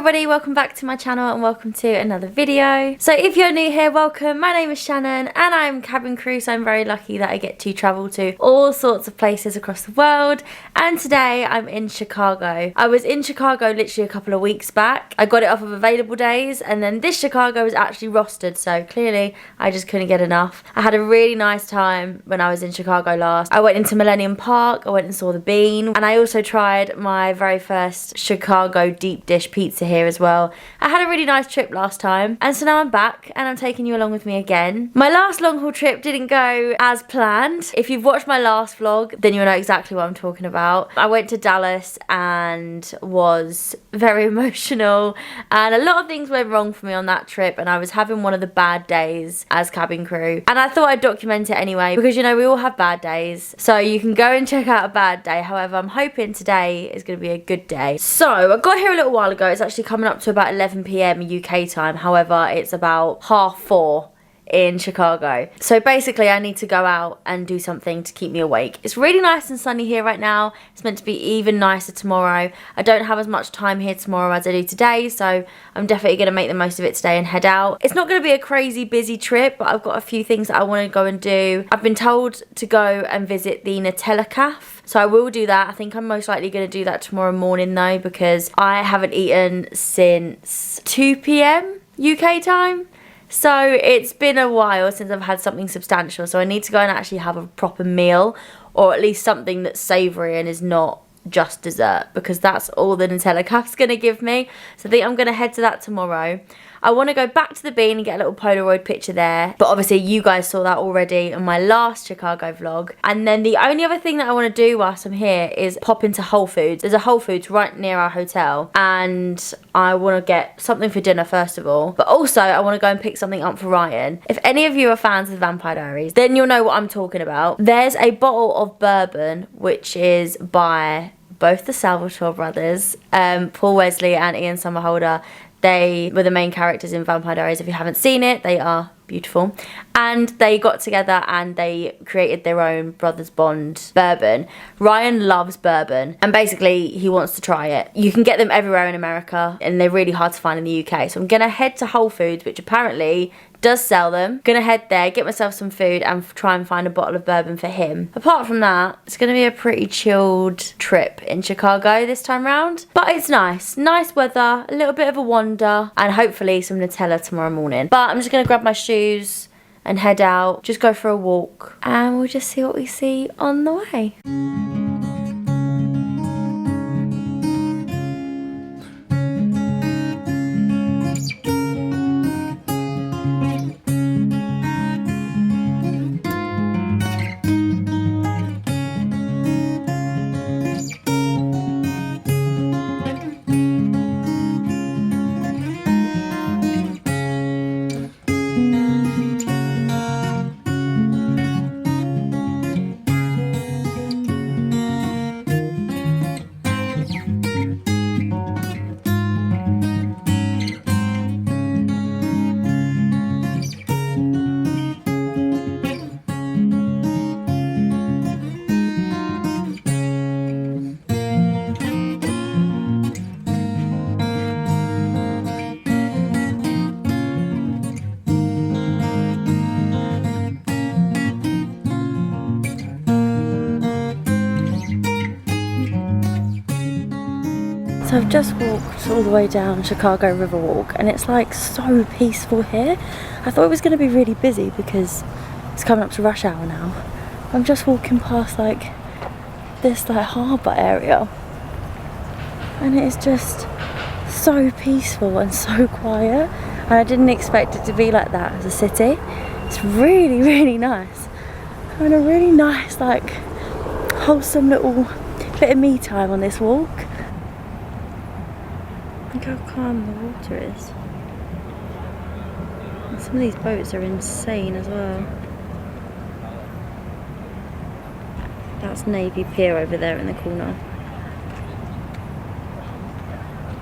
everybody, welcome back to my channel and welcome to another video. So if you're new here, welcome. My name is Shannon and I'm cabin crew, so I'm very lucky that I get to travel to all sorts of places across the world. And today I'm in Chicago. I was in Chicago literally a couple of weeks back. I got it off of available days, and then this Chicago was actually rostered, so clearly I just couldn't get enough. I had a really nice time when I was in Chicago last. I went into Millennium Park, I went and saw the Bean, and I also tried my very first Chicago deep dish pizza here as well. I had a really nice trip last time, and so now I'm back and I'm taking you along with me again. My last long haul trip didn't go as planned. If you've watched my last vlog, then you'll know exactly what I'm talking about. I went to Dallas and was very emotional, and a lot of things went wrong for me on that trip, and I was having one of the bad days as cabin crew, and I thought I'd document it anyway because, you know, we all have bad days, so you can go and check out a bad day. However, I'm hoping today is going to be a good day. So I got here a little while ago. It's actually coming up to about 11 PM UK time. However, it's about 4:30 in Chicago. So basically I need to go out and do something to keep me awake. It's really nice and sunny here right now. It's meant to be even nicer tomorrow. I don't have as much time here tomorrow as I do today, so I'm definitely going to make the most of it today and head out. It's not going to be a crazy busy trip, but I've got a few things that I want to go and do. I've been told to go and visit the Nutella Cafe, so I will do that. I think I'm most likely going to do that tomorrow morning though, because I haven't eaten since 2 PM UK time. So it's been a while since I've had something substantial, so I need to go and actually have a proper meal, or at least something that's savoury and is not just dessert, because that's all the Nutella Cafe's going to give me. So I think I'm going to head to that tomorrow. I want to go back to the Bean and get a little Polaroid picture there, but obviously you guys saw that already in my last Chicago vlog. And then the only other thing that I want to do whilst I'm here is pop into Whole Foods. There's a Whole Foods right near our hotel, and I want to get something for dinner first of all, but also I want to go and pick something up for Ryan. If any of you are fans of Vampire Diaries, then you'll know what I'm talking about. There's a bottle of bourbon which is by both the Salvatore brothers, Paul Wesley and Ian Somerhalder. They were the main characters in Vampire Diaries. If you haven't seen it, they are beautiful. And they got together and they created their own Brothers Bond bourbon. Ryan loves bourbon, and basically he wants to try it. You can get them everywhere in America, and they're really hard to find in the UK. So I'm going to head to Whole Foods, which apparently does sell them. Gonna head there, get myself some food, and try and find a bottle of bourbon for him. Apart from that, it's gonna be a pretty chilled trip in Chicago this time round, but it's nice. Nice weather, a little bit of a wander, and hopefully some Nutella tomorrow morning. But I'm just gonna grab my shoes and head out, just go for a walk, and we'll just see what we see on the way. So I've just walked all the way down Chicago Riverwalk, and it's like so peaceful here. I thought it was going to be really busy because it's coming up to rush hour now. I'm just walking past like this like harbour area, and it is just so peaceful and so quiet, and I didn't expect it to be like that as a city. It's really, really nice, and a really nice like wholesome little bit of me time on this walk. Look how calm the water is. And some of these boats are insane as well. That's Navy Pier over there in the corner,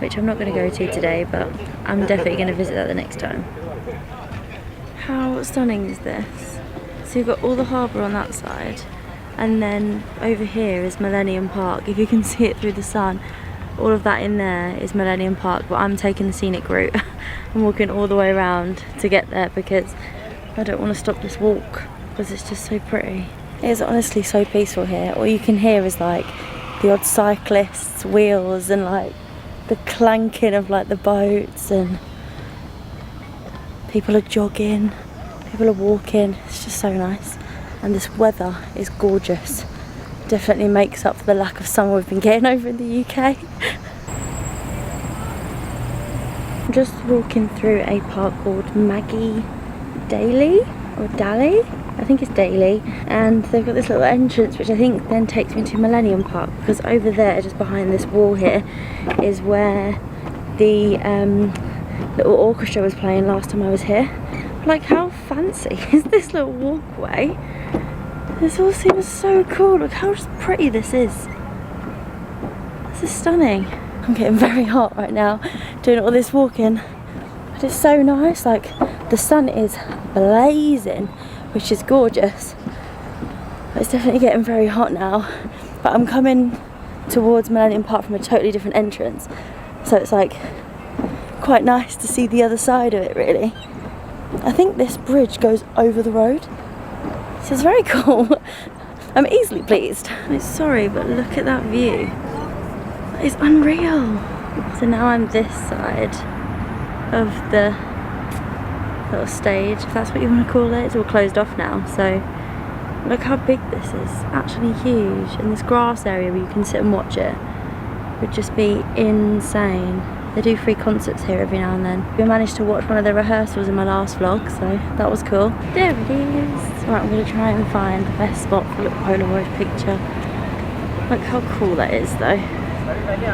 which I'm not going to go to today, but I'm definitely going to visit that the next time. How stunning is this? So you've got all the harbour on that side, and then over here is Millennium Park, if you can see it through the sun. all of that in there is Millennium Park, but I'm taking the scenic route. I'm walking all the way around to get there because I don't want to stop this walk because it's just so pretty. It is honestly so peaceful here. All you can hear is like the odd cyclists' wheels and like the clanking of like the boats, and people are jogging, people are walking. It's just so nice, and this weather is gorgeous. Definitely makes up for the lack of summer we've been getting over in the UK. I'm just walking through a park called Maggie Daly or Dally. I think it's Daly, and they've got this little entrance which I think then takes me to Millennium Park, because over there, just behind this wall here, is where the little orchestra was playing last time I was here. Like, how fancy is this little walkway? This all seems so cool. Look how pretty this is. This is stunning. I'm getting very hot right now doing all this walking, but it's so nice. Like, the sun is blazing, which is gorgeous. But it's definitely getting very hot now. But I'm coming towards Millennium Park from a totally different entrance, so it's like quite nice to see the other side of it, really. I think this bridge goes over the road, so it's very cool. I'm easily pleased. I'm sorry, but look at that view. It's unreal. So now I'm this side of the little stage, if that's what you want to call it. It's all closed off now, so look how big this is. Actually huge. And this grass area where you can sit and watch it would just be insane. They do free concerts here every now and then. We managed to watch one of the rehearsals in my last vlog, so that was cool. There it is. Right, I'm going to try and find the best spot for a little Polaroid picture. Look how cool that is though.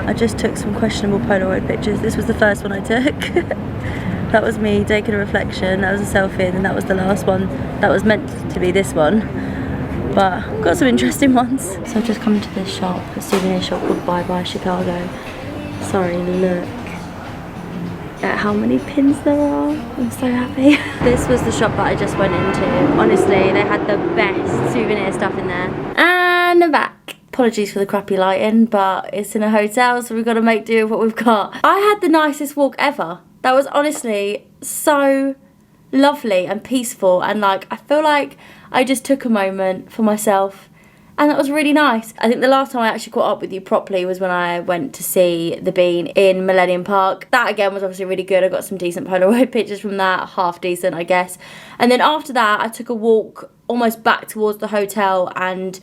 I just took some questionable Polaroid pictures. This was the first one I took. That was me taking a reflection, that was a selfie, and then that was the last one. That was meant to be this one. But I've got some interesting ones. So I've just come to this shop, a souvenir shop called Bye Bye Chicago. Sorry, look at how many pins there are. I'm so happy. This was the shop that I just went into. Honestly, they had the best souvenir stuff in there. And I'm back. Apologies for the crappy lighting, but it's in a hotel, so we've got to make do with what we've got. I had the nicest walk ever. That was honestly so lovely and peaceful, and like, I feel like I just took a moment for myself, and that was really nice. I think the last time I actually caught up with you properly was when I went to see The Bean in Millennium Park. That again was obviously really good. I got some decent Polaroid pictures from that, half decent I guess. And then after that I took a walk almost back towards the hotel and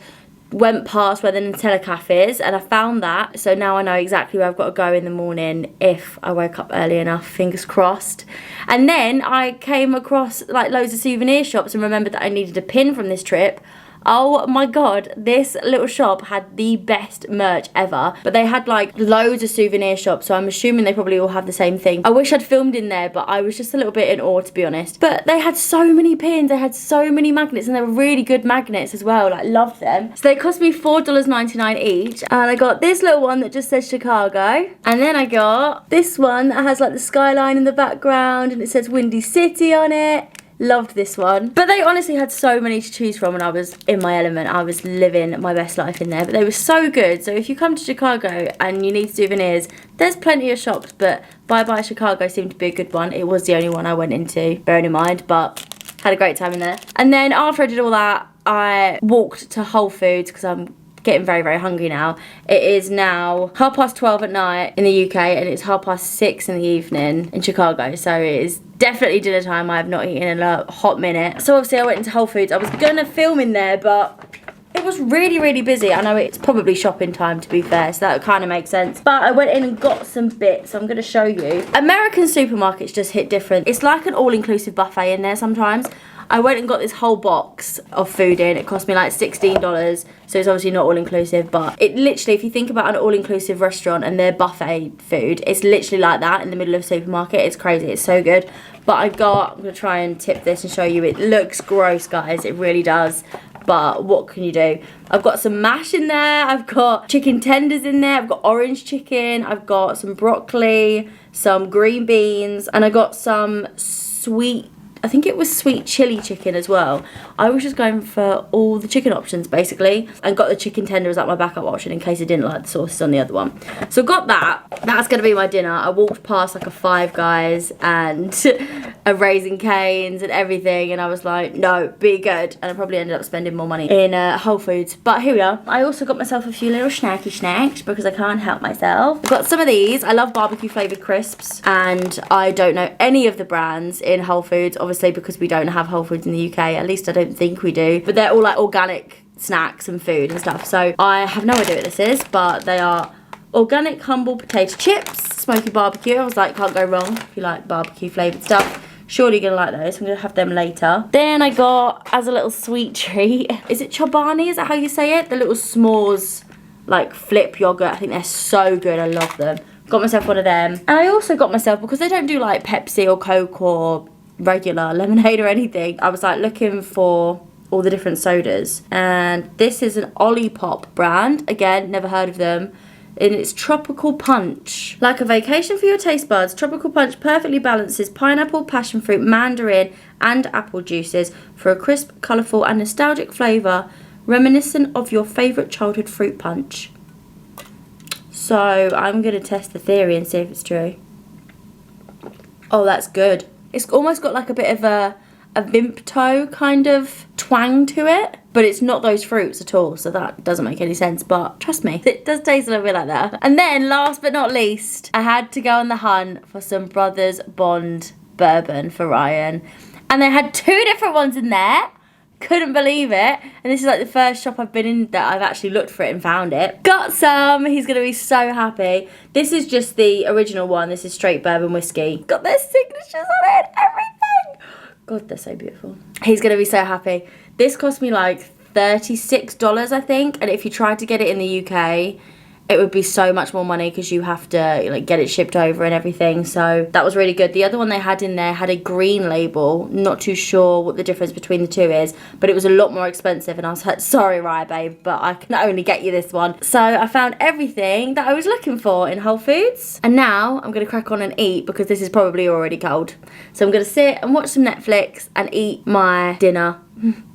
went past where the Nutella Cafe is, and I found that, so now I know exactly where I've got to go in the morning if I wake up early enough, fingers crossed. And then I came across like loads of souvenir shops and remembered that I needed a pin from this trip. Oh my god, this little shop had the best merch ever, but they had like loads of souvenir shops, so I'm assuming they probably all have the same thing. I wish I'd filmed in there, but I was just a little bit in awe, to be honest. But they had so many pins, they had so many magnets, and they were really good magnets as well. Like, loved them. So they cost me $4.99 each, and I got this little one that just says Chicago, and then I got this one that has like the skyline in the background and it says Windy City on it. Loved this one. But they honestly had so many to choose from, and I was in my element. I was living my best life in there. But they were so good. So if you come to Chicago and you need souvenirs, there's plenty of shops, but Bye Bye Chicago seemed to be a good one. It was the only one I went into, bearing in mind, but had a great time in there. And then after I did all that, I walked to Whole Foods because I'm getting very, very hungry now. It is now 12:30 at night in the UK, and it's 6:30 in the evening in Chicago, so it is definitely dinner time. I have not eaten in a hot minute. So obviously I went into Whole Foods. I was gonna film in there, but it was really, really busy. I know it's probably shopping time, to be fair, so that kind of makes sense. But I went in and got some bits, so I'm gonna show you. American supermarkets just hit different. It's like an all-inclusive buffet in there sometimes. I went and got this whole box of food in. It cost me like $16, so it's obviously not all-inclusive, but it literally, if you think about an all-inclusive restaurant and their buffet food, it's literally like that in the middle of a supermarket. It's crazy, it's so good. But I'm gonna try and tip this and show you. It looks gross, guys, it really does. But what can you do? I've got some mash in there, I've got chicken tenders in there, I've got orange chicken, I've got some broccoli, some green beans, and I got some sweet I think it was sweet chili chicken as well. I was just going for all the chicken options basically, and got the chicken tender as like my backup option in case I didn't like the sauces on the other one. So got that. That's gonna be my dinner. I walked past like a Five Guys and a Raising Cane's and everything, and I was like, no, be good. And I probably ended up spending more money in Whole Foods. But here we are. I also got myself a few little snacky snacks because I can't help myself. I've got some of these. I love barbecue flavoured crisps, and I don't know any of the brands in Whole Foods, obviously because we don't have Whole Foods in the UK. At least I don't think we do. But they're all like organic snacks and food and stuff. So I have no idea what this is, but they are organic humble potato chips, smoky barbecue. I was like, can't go wrong if you like barbecue flavoured stuff. Surely you're gonna like those. I'm gonna have them later. Then I got, as a little sweet treat, is it Chobani? Is that how you say it? The little s'mores, like flip yogurt. I think they're so good. I love them. Got myself one of them. And I also got myself, because they don't do like Pepsi or Coke or regular lemonade or anything, I was like looking for all the different sodas. And this is an Olipop brand. Again, never heard of them. And it's Tropical Punch. Like a vacation for your taste buds, Tropical Punch perfectly balances pineapple, passion fruit, mandarin and apple juices for a crisp, colourful and nostalgic flavour reminiscent of your favourite childhood fruit punch. So I'm going to test the theory and see if it's true. Oh, that's good. It's almost got like a bit of a Vimto kind of twang to it, but it's not those fruits at all, so that doesn't make any sense, but trust me, it does taste a little bit like that. And then last but not least, I had to go on the hunt for some Brothers Bond bourbon for Ryan, and they had 2 different ones in there. Couldn't believe it. And this is like the first shop I've been in that I've actually looked for it and found it. Got some. He's gonna be so happy. This is just the original one. This is straight bourbon whiskey. Got their signatures on it and everything. God, they're so beautiful. He's gonna be so happy. This cost me like $36, I think, and if you tried to get it in the UK, it would be so much more money because you have to like get it shipped over and everything. So that was really good. The other one they had in there had a green label. Not too sure what the difference between the two is, but it was a lot more expensive, and I was like, sorry, Rye babe, but I can only get you this one. So I found everything that I was looking for in Whole Foods, and now I'm gonna crack on and eat because this is probably already cold. So I'm gonna sit and watch some Netflix and eat my dinner.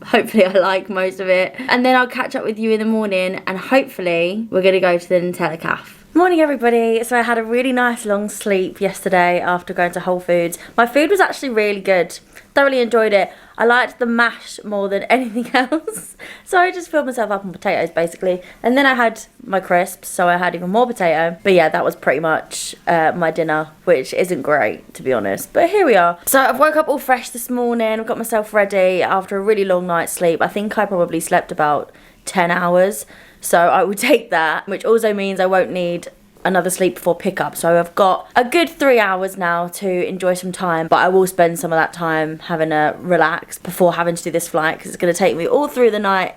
Hopefully I like most of it, and then I'll catch up with you in the morning, and hopefully we're gonna go to the Nutella Cafe. Morning everybody. So I had a really nice long sleep yesterday after going to Whole Foods. My food was actually really good. Thoroughly enjoyed it. I liked the mash more than anything else. So I just filled myself up on potatoes basically. And then I had my crisps, so I had even more potato. But yeah, that was pretty much my dinner, which isn't great to be honest. But here we are. So I've woke up all fresh this morning. I've got myself ready after a really long night's sleep. I think I probably slept about 10 hours. So I will take that, which also means I won't need another sleep before pickup. So I've got a good 3 hours now to enjoy some time, but I will spend some of that time having a relax before having to do this flight, because it's going to take me all through the night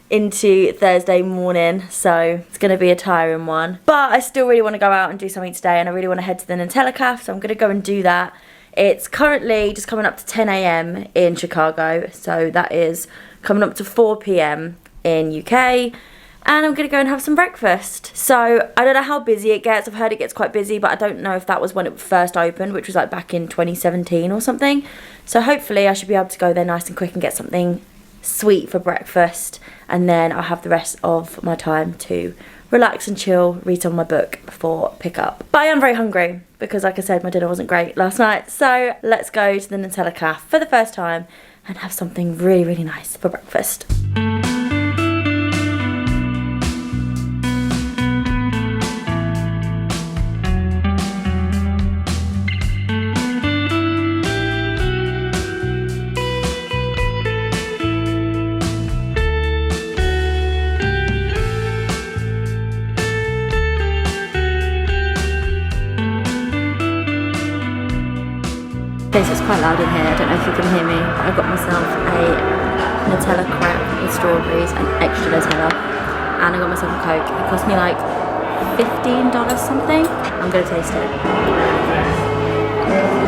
into Thursday morning, so it's going to be a tiring one. But I still really want to go out and do something today, and I really want to head to the Nutella Cafe, so I'm going to go and do that. It's currently just coming up to 10 AM in Chicago, so that is coming up to 4 PM in UK. And I'm going to go and have some breakfast. So I don't know how busy it gets. I've heard it gets quite busy, but I don't know if that was when it first opened, which was like back in 2017 or something. So hopefully I should be able to go there nice and quick and get something sweet for breakfast. And then I'll have the rest of my time to relax and chill, read some of my book before pick up. But I am very hungry because, like I said, my dinner wasn't great last night. So let's go to the Nutella Cafe for the first time and have something really, really nice for breakfast. Okay, so it's quite loud in here, I don't know if you can hear me, but I got myself a Nutella crepe with strawberries and extra Nutella, and I got myself a Coke. It cost me like $15 something. I'm gonna taste it.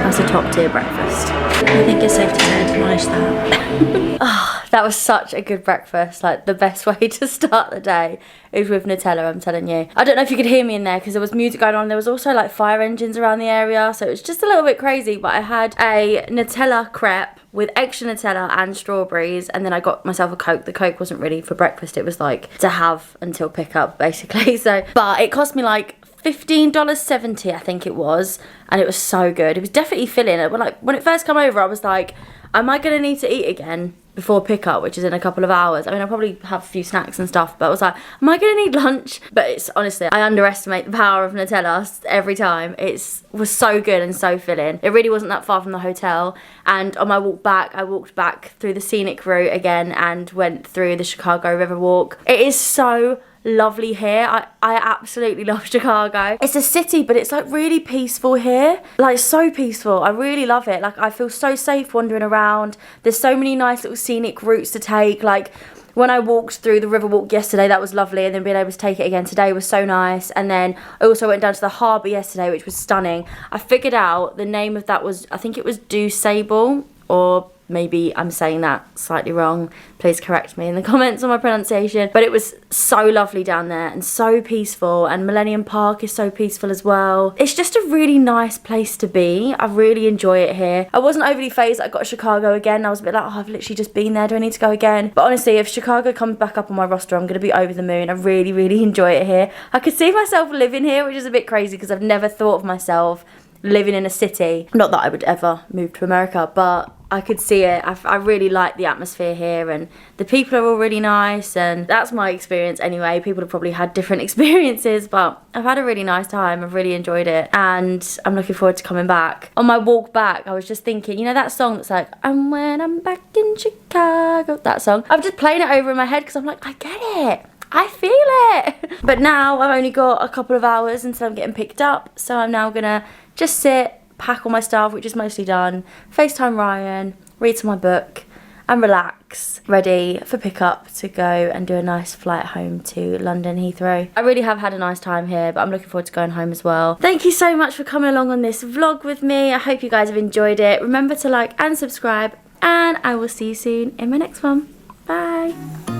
That's a top tier breakfast. I think it's safe to say demolish that. Oh, that was such a good breakfast. Like the best way to start the day is with Nutella, I'm telling you. I don't know if you could hear me in there because there was music going on. There was also like fire engines around the area, so it was just a little bit crazy, but I had a Nutella crepe with extra Nutella and strawberries, and then I got myself a Coke. The Coke wasn't really for breakfast, it was like to have until pickup basically. So, but it cost me like $15.70 I think it was, and it was so good. It was definitely filling. When it first came over, I was like, am I gonna need to eat again before pickup, which is in a couple of hours? I mean, I'll probably have a few snacks and stuff, but I was like, am I gonna need lunch? But it's honestly, I underestimate the power of Nutella every time. It was so good and so filling. It really wasn't that far from the hotel, and on my walk back, I walked back through the scenic route again and went through the Chicago Riverwalk. It is so lovely here. I absolutely love Chicago. It's a city, but it's like really peaceful here. Like so peaceful. I really love it. Like I feel so safe wandering around. There's so many nice little scenic routes to take. Like when I walked through the Riverwalk yesterday, that was lovely, and then being able to take it again today was so nice. And then I also went down to the harbour yesterday, which was stunning. I figured out the name of that was, I think it was DuSable, or maybe I'm saying that slightly wrong. Please correct me in the comments on my pronunciation. But it was so lovely down there and so peaceful, and Millennium Park is so peaceful as well. It's just a really nice place to be. I really enjoy it here. I wasn't overly phased that I got to Chicago again. I was a bit like, oh, I've literally just been there. Do I need to go again? But honestly, if Chicago comes back up on my roster, I'm going to be over the moon. I really, really enjoy it here. I could see myself living here, which is a bit crazy because I've never thought of myself living in a city. Not that I would ever move to America, but I could see it. I really like the atmosphere here, and the people are all really nice, and that's my experience anyway. People have probably had different experiences, but I've had a really nice time. I've really enjoyed it, and I'm looking forward to coming back. On my walk back, I was just thinking, you know that song that's like, and when I'm back in Chicago, that song. I'm just playing it over in my head because I'm like, I get it. I feel it. But now I've only got a couple of hours until I'm getting picked up, so I'm now gonna just sit, pack all my stuff, which is mostly done, FaceTime Ryan, read some of my book, and relax, ready for pickup to go and do a nice flight home to London Heathrow. I really have had a nice time here, but I'm looking forward to going home as well. Thank you so much for coming along on this vlog with me. I hope you guys have enjoyed it. Remember to like and subscribe, and I will see you soon in my next one. Bye.